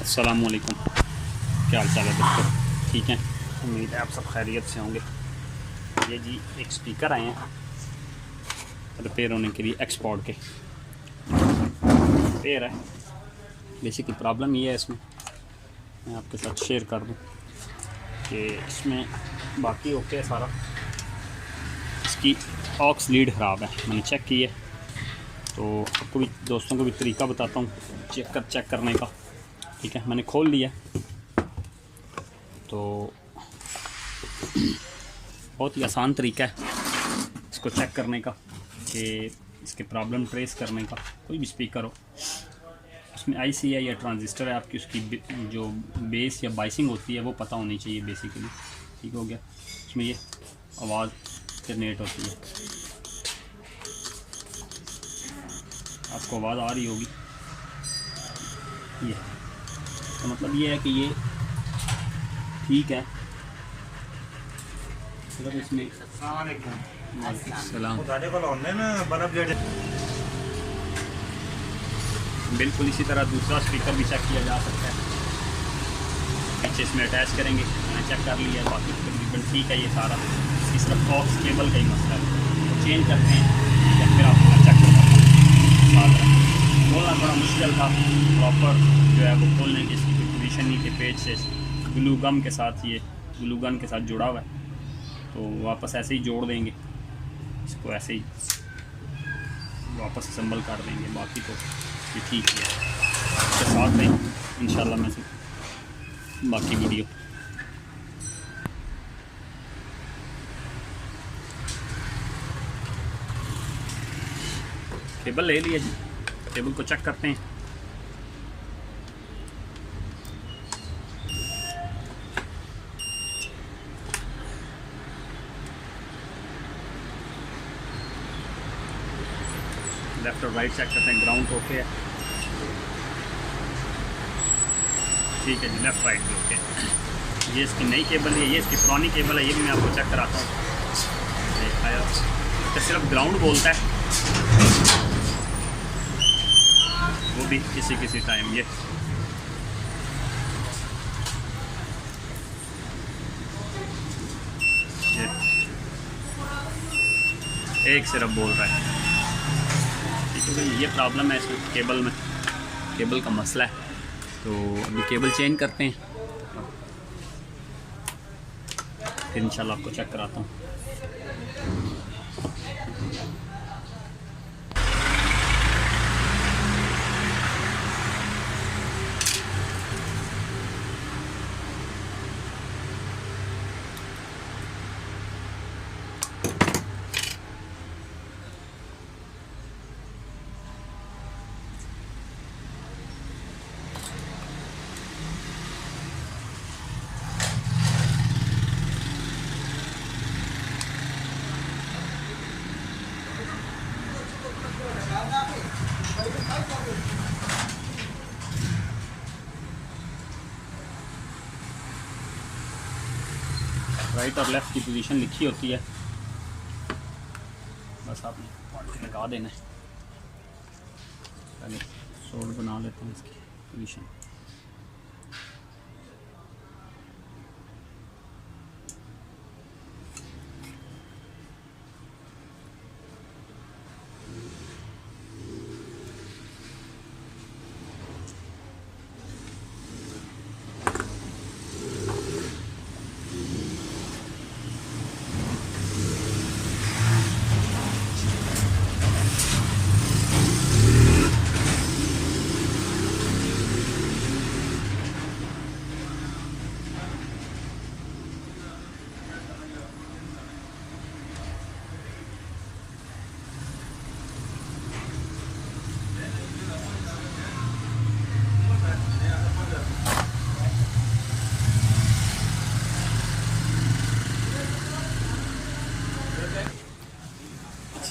अस्सलामुअलैकुम, क्या हाल चाल है दोस्तों? ठीक है, उम्मीद है आप सब खैरियत से होंगे। ये जी एक स्पीकर आए हैं रिपेयर होने के लिए, XPOD के रिपेयर है। बेसिकली प्रॉब्लम ये है, इसमें मैं आपके साथ शेयर कर दूं कि इसमें बाकी ओके है सारा, इसकी ऑक्स लीड ख़राब है। मैंने चेक की है, तो आपको भी दोस्तों को भी तरीका बताता हूँ चेक करने का। ठीक है, मैंने खोल लिया, तो बहुत ही आसान तरीका है इसको चेक करने का कि इसके प्रॉब्लम ट्रेस करने का। कोई भी स्पीकर हो, उसमें IC है या ट्रांजिस्टर है आपकी, उसकी जो बेस या बाइसिंग होती है वो पता होनी चाहिए बेसिकली। ठीक हो गया, उसमें ये आवाज़ जनरेट होती है, आपको आवाज़ आ रही होगी। ये तो मतलब ये है कि ये ठीक है। मतलब इसमें बिल्कुल इसी तरह दूसरा स्पीकर भी चेक किया जा सकता है। पीछे इसमें अटैच करेंगे, मैंने चेक कर लिया, बाकी तकरीबन ठीक है। ये सारा इसकी सिर्फ ऑक्स केबल का ही मसला है, तो चेंज करते हैं या फिर आपको चेक करवाता हूँ। खोलना थोड़ा मुश्किल था, प्रॉपर जो है वो खोलने की इसकी पोजीशन नहीं थी। पेज से ग्लू गम के साथ, ये ग्लू गन के साथ जुड़ा हुआ है, तो वापस ऐसे ही जोड़ देंगे इसको, ऐसे ही वापस असम्बल कर देंगे। बाकी तो ये ठीक है, इसके साथ में इंशाल्लाह मैं बाकी वीडियो केबल ले लिया जी। केबल को चेक करते हैं। लेफ्ट और राइट चेक करते हैं, ग्राउंड ओके है। ठीक है जी, लेफ्ट राइट भी ओके। ये इसकी नई केबल है, ये इसकी पुरानी केबल है, ये भी मैं आपको चेक कराता हूँ। देखा तो सिर्फ ग्राउंड बोलता है, वो भी किसी टाइम। ये एक सिर्फ बोल रहा है। ठीक है, ये प्रॉब्लम है इसमें केबल में, केबल का मसला है। तो अभी केबल चेंज करते हैं, फिर इंशाल्लाह आपको चेक कराता हूँ। राइट और लेफ़्ट की पोजीशन लिखी होती है, बस आपने लगा देना है। पहले सोल्ड बना लेते हैं इसकी पोजीशन।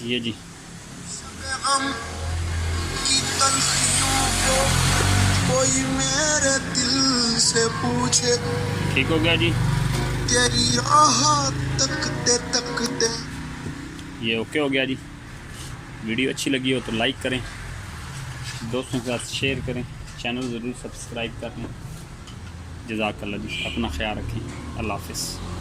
ये जी कोई मेरे दिल से पूछे, ठीक हो गया जी। तेरी राह तकते तकते ये ओके हो गया जी। वीडियो अच्छी लगी हो तो लाइक करें, दोस्तों के साथ शेयर करें। चैनल ज़रूर सब्सक्राइब कर लें। जज़ाकल्लाह जी, अपना ख्याल रखें। अल्लाह हाफ़िज़।